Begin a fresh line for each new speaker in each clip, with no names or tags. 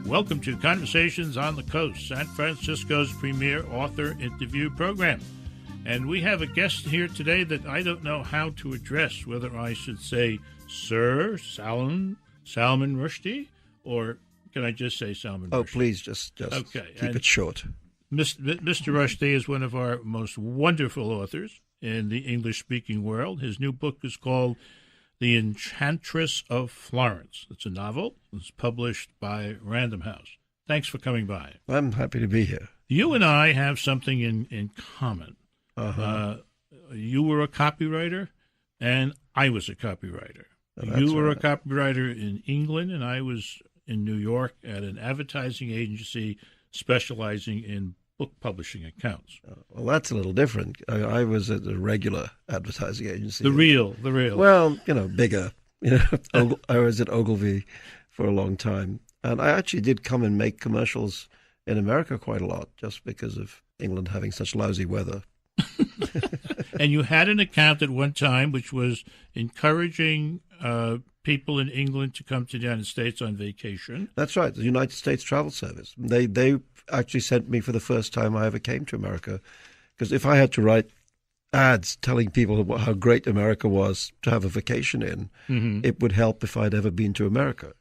Welcome to Conversations on the Coast, San Francisco's premier author interview program. And we have a guest here today that I don't know how to address, whether I should say Sir Salman Rushdie, or can I just say Salman Rushdie?
Oh, please, just
okay.
Keep it short.
Mr. Rushdie is one of our most wonderful authors in the English-speaking world. His new book is called The Enchantress of Florence. It's a novel. It's published by Random House. Thanks for coming by.
I'm happy to be here.
You and I have something in common. You were a copywriter, and I was a copywriter. You were a copywriter in England, and I was in New York at an advertising agency specializing in book publishing accounts.
Well, that's a little different. I was at a regular advertising agency.
The real.
Well, bigger. I was at Ogilvy for a long time. And I actually did come and make commercials in America quite a lot, just because of England having such lousy weather.
And you had an account at one time which was encouraging people in England to come to the United States on vacation.
That's right, the United States Travel Service. They actually sent me for the first time I ever came to America, because if I had to write ads telling people how great America was to have a vacation in, it would help if I'd ever been to America.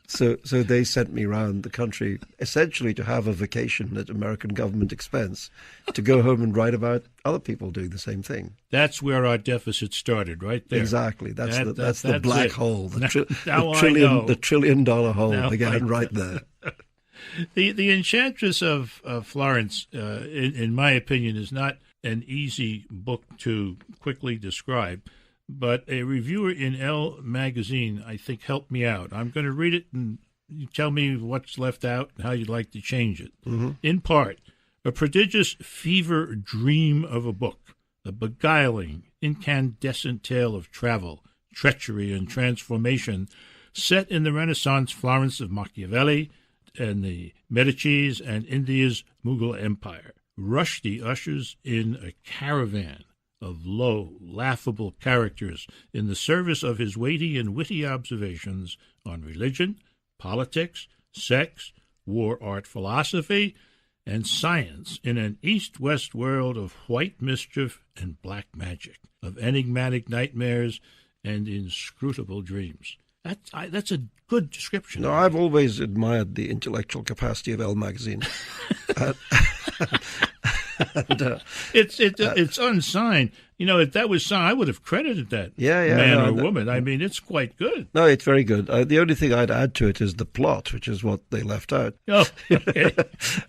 So they sent me around the country essentially to have a vacation at American government expense, to go home and write about other people doing the same thing.
That's where our deficit started, right there.
Exactly. That's the black hole, the $1 trillion hole began right there.
The Enchantress of Florence, in my opinion, is not an easy book to quickly describe. But a reviewer in Elle magazine, I think, helped me out. I'm going to read it and you tell me what's left out and how you'd like to change it. In part, a prodigious fever dream of a book, a beguiling, incandescent tale of travel, treachery, and transformation set in the Renaissance Florence of Machiavelli and the Medicis and India's Mughal Empire. Rushdie ushers in a caravan of low, laughable characters in the service of his weighty and witty observations on religion, politics, sex, war, art, philosophy, and science in an east-west world of white mischief and black magic, of enigmatic nightmares and inscrutable dreams. That's a good description.
No, I've always admired the intellectual capacity of Elle magazine.
It's unsigned. If that was signed, I would have credited that man or woman. I mean, it's quite good.
No, it's very good. The only thing I'd add to it is the plot, which is what they left out.
Oh, okay.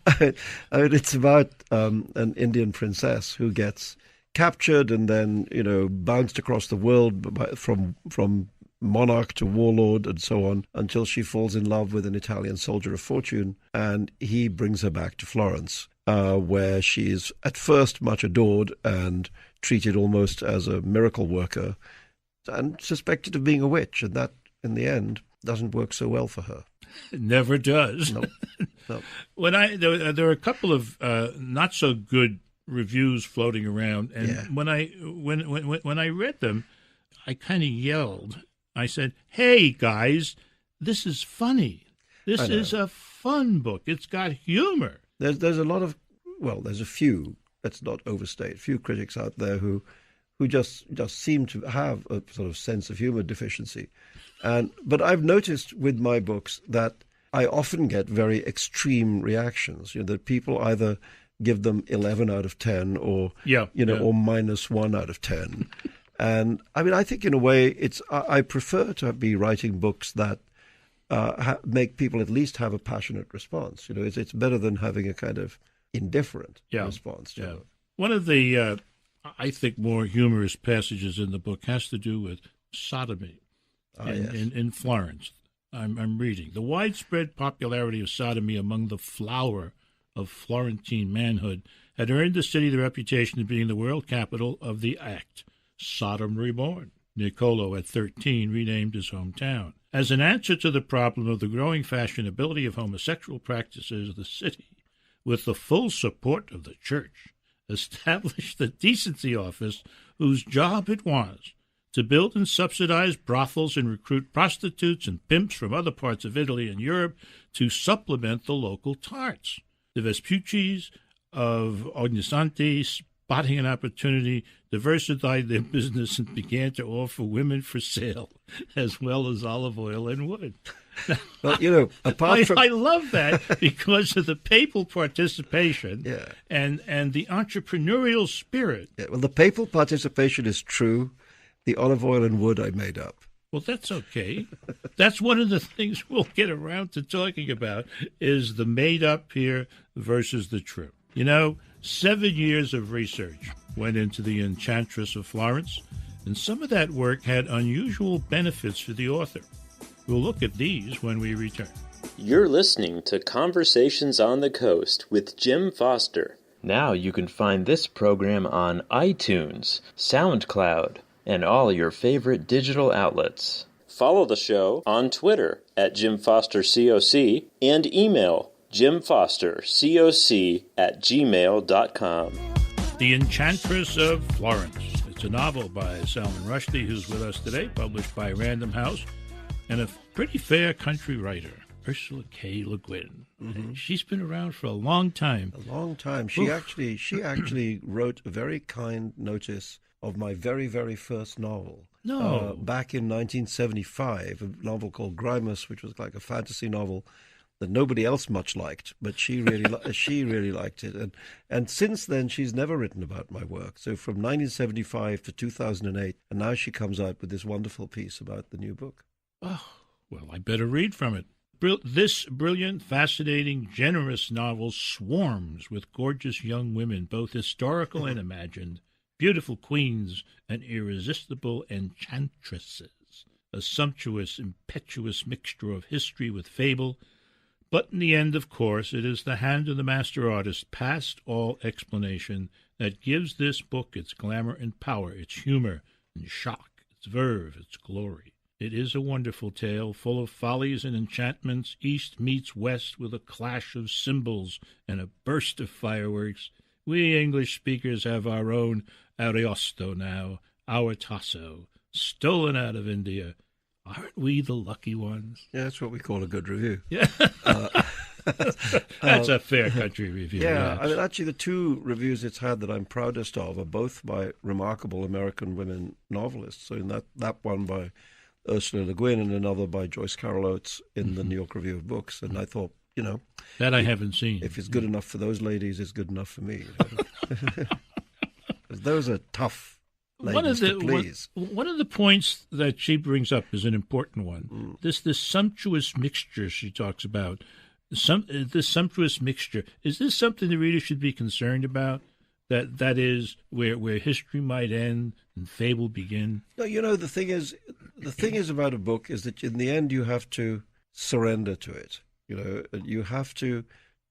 I mean, it's about an Indian princess who gets captured and then, bounced across the world from monarch to warlord and so on, until she falls in love with an Italian soldier of fortune, and he brings her back to Florence, where she is at first much adored and treated almost as a miracle worker and suspected of being a witch, and that, in the end, doesn't work so well for her.
It never does.
No.
When there are a couple of not so good reviews floating around, and when I read them, I kind of yelled. I said, "Hey guys, this is funny. This is a fun book. It's got humor."
There's a lot of, there's a few, let's not overstate, few critics out there who just seem to have a sort of sense of humor deficiency. But I've noticed with my books that I often get very extreme reactions, that people either give them 11 out of 10 or, or minus 1 out of 10. And I mean, I think in a way I prefer to be writing books that make people at least have a passionate response. It's better than having a kind of indifferent response to it.
One of the, I think, more humorous passages in the book has to do with sodomy in Florence. I'm reading. The widespread popularity of sodomy among the flower of Florentine manhood had earned the city the reputation of being the world capital of the act. Sodom reborn. Nicolo, at 13, renamed his hometown. As an answer to the problem of the growing fashionability of homosexual practices, the city, with the full support of the church, established the decency office whose job it was to build and subsidize brothels and recruit prostitutes and pimps from other parts of Italy and Europe to supplement the local tarts. The Vespucci's of Ognissanti, spotting an opportunity, diversified their business and began to offer women for sale, as well as olive oil and wood.
Well, apart from...
I love that because of the papal participation
Yeah.
and the entrepreneurial spirit.
Yeah, well, the papal participation is true. The olive oil and wood I made up.
Well, that's okay. That's one of the things we'll get around to talking about is the made-up here versus the true. 7 years of research went into the Enchantress of Florence, and some of that work had unusual benefits for the author. We'll look at these when we return.
You're listening to Conversations on the Coast with Jim Foster. Now you can find this program on iTunes, SoundCloud, and all your favorite digital outlets. Follow the show on Twitter at Jim Foster COC and email jimfostercoc@gmail.com.
The Enchantress of Florence. It's a novel by Salman Rushdie, who's with us today, published by Random House, and a pretty fair country writer, Ursula K. Le Guin. Mm-hmm. She's been around for a long time.
A long time. She actually wrote a very kind notice of my very, very first novel.
No.
Back in 1975, a novel called Grimus, which was like a fantasy novel that nobody else much liked, but she really liked it. And since then, she's never written about my work. So from 1975 to 2008, and now she comes out with this wonderful piece about the new book.
Oh, well, I better read from it. This brilliant, fascinating, generous novel swarms with gorgeous young women, both historical and imagined, beautiful queens and irresistible enchantresses, a sumptuous, impetuous mixture of history with fable. But in the end, of course, it is the hand of the master artist, past all explanation, that gives this book its glamour and power, its humor and shock, its verve, its glory. It is a wonderful tale, full of follies and enchantments. East meets west with a clash of cymbals and a burst of fireworks. We English speakers have our own Ariosto now, our Tasso, stolen out of India. Aren't we the lucky ones?
Yeah, that's what we call a good review.
Yeah. That's a fair country review.
Yeah, I mean, actually, the two reviews it's had that I'm proudest of are both by remarkable American women novelists. So in that one by Ursula Le Guin and another by Joyce Carol Oates in the New York Review of Books. And I thought,
that I haven't seen.
If it's good enough for those ladies, it's good enough for me. Those are tough ladies to please.
One of the points that she brings up is an important one. This sumptuous mixture she talks about. This sumptuous mixture. Is this something the reader should be concerned about? That is where history might end and fable begin?
No, the thing is about a book is that in the end you have to surrender to it. You have to,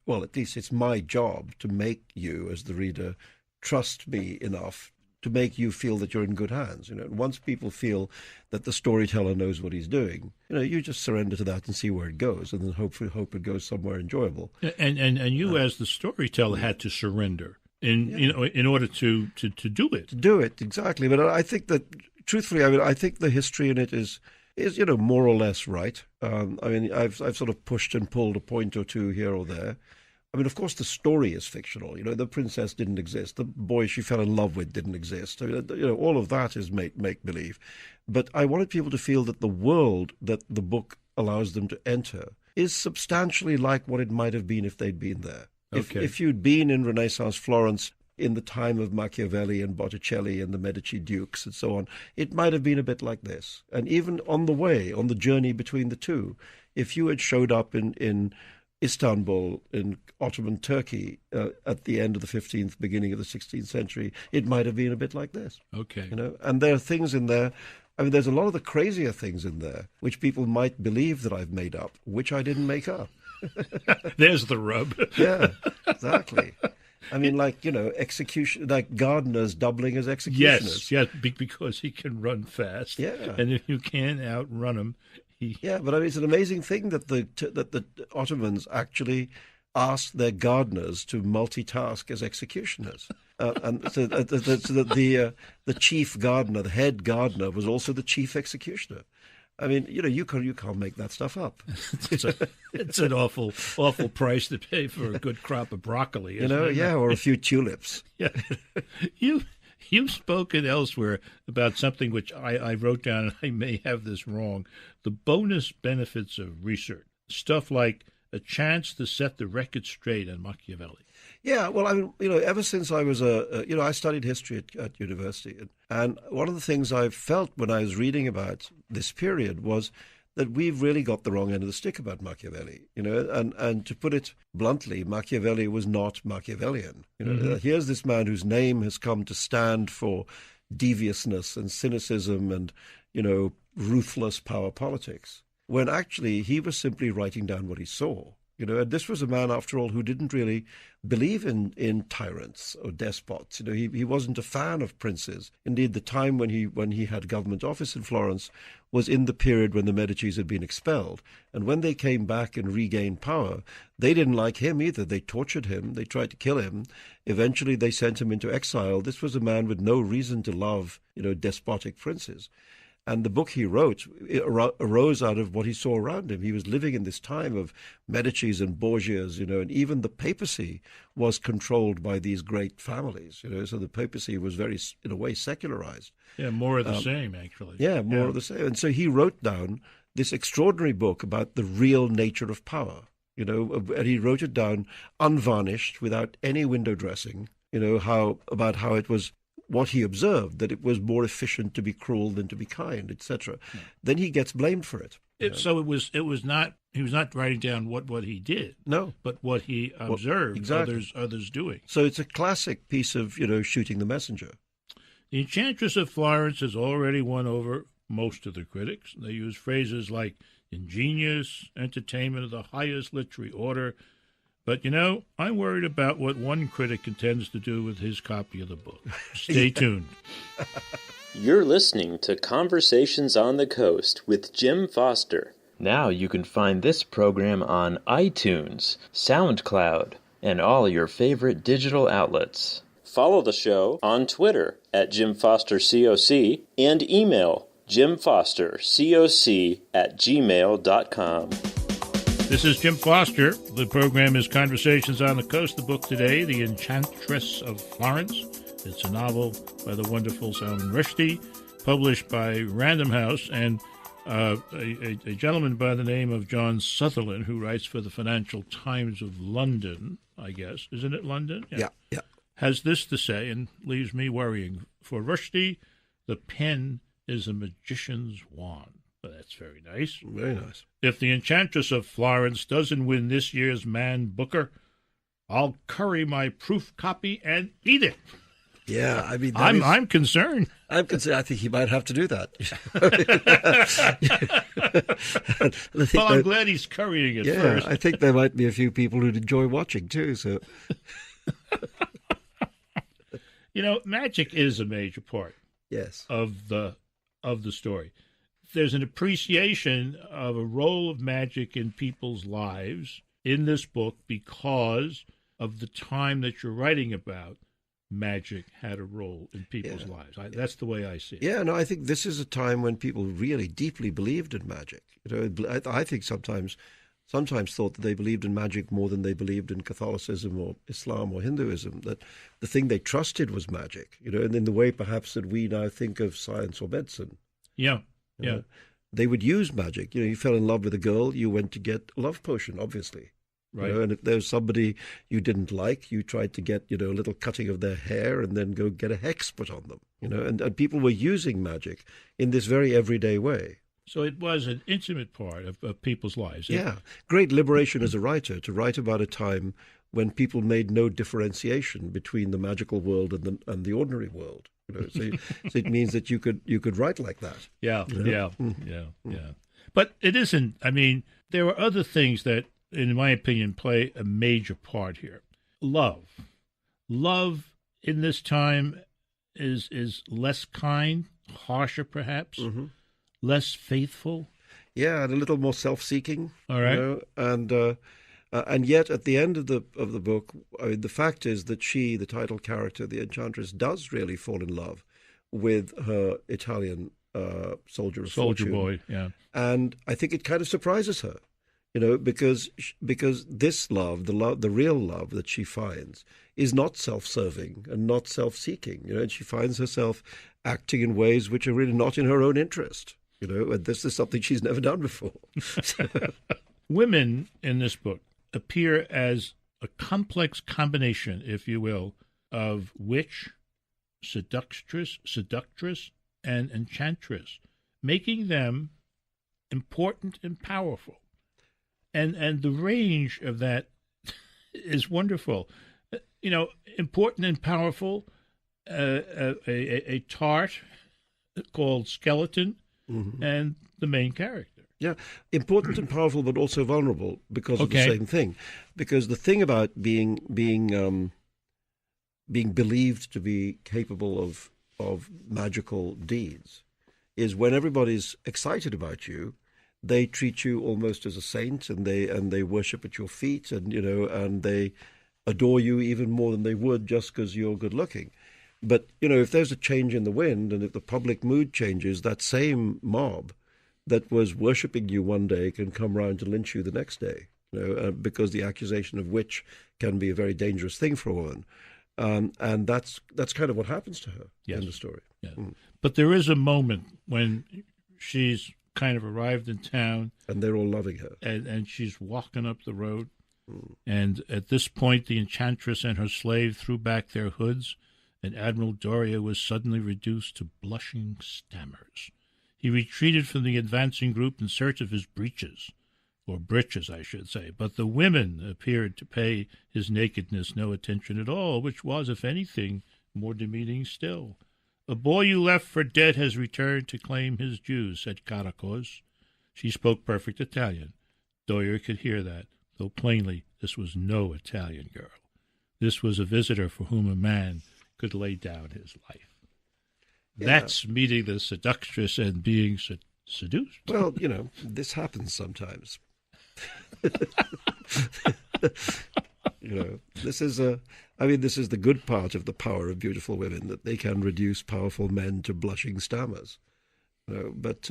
well, at least it's my job to make you, as the reader, trust me enough to make you feel that you're in good hands. Once people feel that the storyteller knows what he's doing, you just surrender to that and see where it goes, and then hope it goes somewhere enjoyable.
And you, as the storyteller, had to surrender in order to do it.
To do it, exactly. But I think that, truthfully, I think the history in it is more or less right. I've sort of pushed and pulled a point or two here or there. I mean, of course, the story is fictional. The princess didn't exist. The boy she fell in love with didn't exist. All of that is make-believe. But I wanted people to feel that the world that the book allows them to enter is substantially like what it might have been if they'd been there.
Okay.
If you'd been in Renaissance Florence in the time of Machiavelli and Botticelli and the Medici dukes and so on, it might have been a bit like this. And even on the journey between the two, if you had showed up in Istanbul, in Ottoman Turkey, at the end of the 15th, beginning of the 16th century, it might have been a bit like this.
Okay.
And there are things in there. I mean, there's a lot of the crazier things in there, which people might believe that I've made up, which I didn't make up.
There's the rub.
Yeah, exactly. I mean, execution, like gardeners doubling as executioners.
Yes, because he can run fast.
Yeah.
And if you can't outrun him,
Yeah, but I mean, it's an amazing thing that the Ottomans actually asked their gardeners to multitask as executioners. And so the chief gardener, the head gardener, was also the chief executioner. I mean, you can't make that stuff up.
It's an awful price to pay for a good crop of broccoli. Isn't it?
Yeah, or a few tulips.
Yeah, you've spoken elsewhere about something which I wrote down, and I may have this wrong. The bonus benefits of research, stuff like a chance to set the record straight on Machiavelli.
Yeah, well, I mean, ever since I was I studied history at university, and one of the things I felt when I was reading about this period was that we've really got the wrong end of the stick about Machiavelli, and to put it bluntly, Machiavelli was not Machiavellian. Here's this man whose name has come to stand for deviousness and cynicism and, ruthless power politics, when actually he was simply writing down what he saw. And this was a man, after all, who didn't really believe in tyrants or despots. He wasn't a fan of princes. Indeed, the time when he had government office in Florence was in the period when the Medicis had been expelled. And when they came back and regained power, they didn't like him either. They tortured him. They tried to kill him. Eventually, they sent him into exile. This was a man with no reason to love, despotic princes. And the book he wrote arose out of what he saw around him. He was living in this time of Medicis and Borgias, and even the papacy was controlled by these great families, so the papacy was very, in a way, secularized.
Yeah, more of the same, actually.
Yeah, more of the same. And so he wrote down this extraordinary book about the real nature of power, and he wrote it down unvarnished, without any window dressing, about how it was what he observed, that it was more efficient to be cruel than to be kind, etc. Yeah. Then he gets blamed for it.
So he was not writing down what he did.
No,
but what he observed exactly. others doing.
So it's a classic piece of shooting the messenger.
The Enchantress of Florence has already won over most of the critics. They use phrases like ingenious, entertainment of the highest literary order. But, I'm worried about what one critic intends to do with his copy of the book. Stay tuned.
You're listening to Conversations on the Coast with Jim Foster. Now you can find this program on iTunes, SoundCloud, and all your favorite digital outlets. Follow the show on Twitter at Jim Foster COC and email jimfostercoc@gmail.com.
This is Jim Foster. The program is Conversations on the Coast. The book today, The Enchantress of Florence. It's a novel by the wonderful Salman Rushdie, published by Random House, and a gentleman by the name of John Sutherland, who writes for the Financial Times of London, I guess. Isn't it London?
Yeah.
Has this to say, and leaves me worrying. For Rushdie, the pen is a magician's wand. That's very nice.
Very nice.
If the Enchantress of Florence doesn't win this year's Man Booker, I'll curry my proof copy and eat it.
Yeah, I mean,
I'm concerned.
I'm concerned. I think he might have to do that.
Well, I'm glad he's currying it first.
I think there might be a few people who'd enjoy watching too. So,
magic is a major part.
Yes.
Of the story. There's an appreciation of a role of magic in people's lives in this book because of the time that you're writing about. Magic had a role in people's lives. That's the way I see it.
Yeah, no, I think this is a time when people really deeply believed in magic. I think sometimes thought that they believed in magic more than they believed in Catholicism or Islam or Hinduism, that the thing they trusted was magic, and in the way perhaps that we now think of science or medicine.
Yeah.
They would use magic. You fell in love with a girl, you went to get a love potion, obviously.
Right.
And if there was somebody you didn't like, you tried to get, a little cutting of their hair and then go get a hex put on them. And people were using magic in this very everyday way.
So it was an intimate part of people's lives.
Yeah. Great liberation as a writer, to write about a time when people made no differentiation between the magical world and the ordinary world. So it means that you could write like that.
Yeah. But it isn't. I mean, there are other things that, in my opinion, play a major part here. Love in this time is less kind, harsher perhaps, less faithful.
Yeah, and a little more self-seeking.
All right.
And And yet, at the end of the book, I mean, the fact is that she, the title character, the Enchantress, does really fall in love with her Italian soldier of fortune.
Boy, yeah.
And I think it kind of surprises her, because this love, the real love that she finds, is not self-serving and not self-seeking. And she finds herself acting in ways which are really not in her own interest. And this is something she's never done before.
Women in this book appear as a complex combination, if you will, of witch, seductress, and enchantress, making them important and powerful. And the range of that is wonderful. Important and powerful, a tart called Skeleton,
Mm-hmm.
and the main character.
Yeah, important and powerful, but also vulnerable because of the same thing. Because the thing about being believed to be capable of magical deeds is when everybody's excited about you, they treat you almost as a saint, and they worship at your feet, and they adore you even more than they would just because you're good looking. But if there's a change in the wind, and if the public mood changes, that same mob that was worshipping you one day can come round to lynch you the next day, because the accusation of witch can be a very dangerous thing for a woman. And that's kind of what happens to her in the story.
Yes. But there is a moment when she's kind of arrived in town.
And they're all loving her.
And she's walking up the road. And at this point, the Enchantress and her slave threw back their hoods, and Admiral Doria was suddenly reduced to blushing stammers. He retreated from the advancing group in search of his breeches, or breeches, I should say, but the women appeared to pay his nakedness no attention at all, which was, if anything, more demeaning still. "A boy you left for dead has returned to claim his dues," said Caracos. She spoke perfect Italian. Doria could hear that, though plainly this was no Italian girl. This was a visitor for whom a man could lay down his life.
Yeah.
That's meeting the seductress and being seduced.
Well, this happens sometimes. This is the good part of the power of beautiful women, that they can reduce powerful men to blushing stammers. But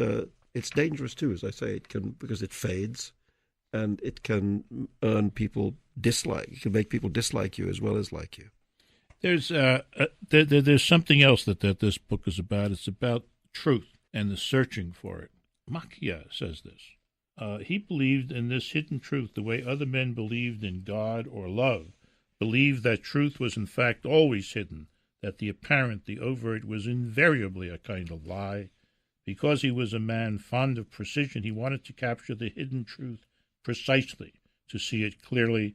it's dangerous too, as I say. It can, because it fades, and it can earn people dislike. It can make people dislike you as well as like you.
There's something else that this book is about. It's about truth and the searching for it. Macchia says this. He believed in this hidden truth the way other men believed in God or love, believed that truth was in fact always hidden, that the apparent, the overt, was invariably a kind of lie. Because he was a man fond of precision, he wanted to capture the hidden truth precisely, to see it clearly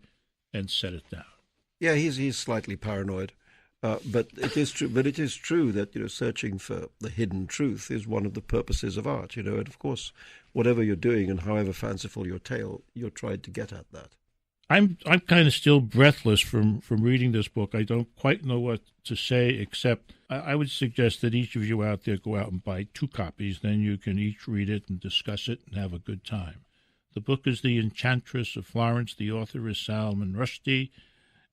and set it down.
Yeah, he's slightly paranoid, but it is true. But it is true that searching for the hidden truth is one of the purposes of art. And of course, whatever you're doing and however fanciful your tale, you're trying to get at that.
I'm kind of still breathless from reading this book. I don't quite know what to say, except I would suggest that each of you out there go out and buy 2 copies. Then you can each read it and discuss it and have a good time. The book is The Enchantress of Florence. The author is Salman Rushdie.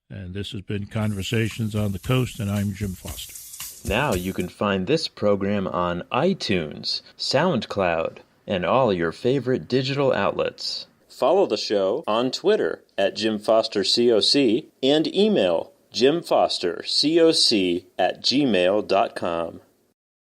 And this has been Conversations on the Coast, and I'm Jim Foster.
Now you can find this program on iTunes, SoundCloud, and all your favorite digital outlets. Follow the show on Twitter at Jim Foster COC and email jimfostercoc@gmail.com.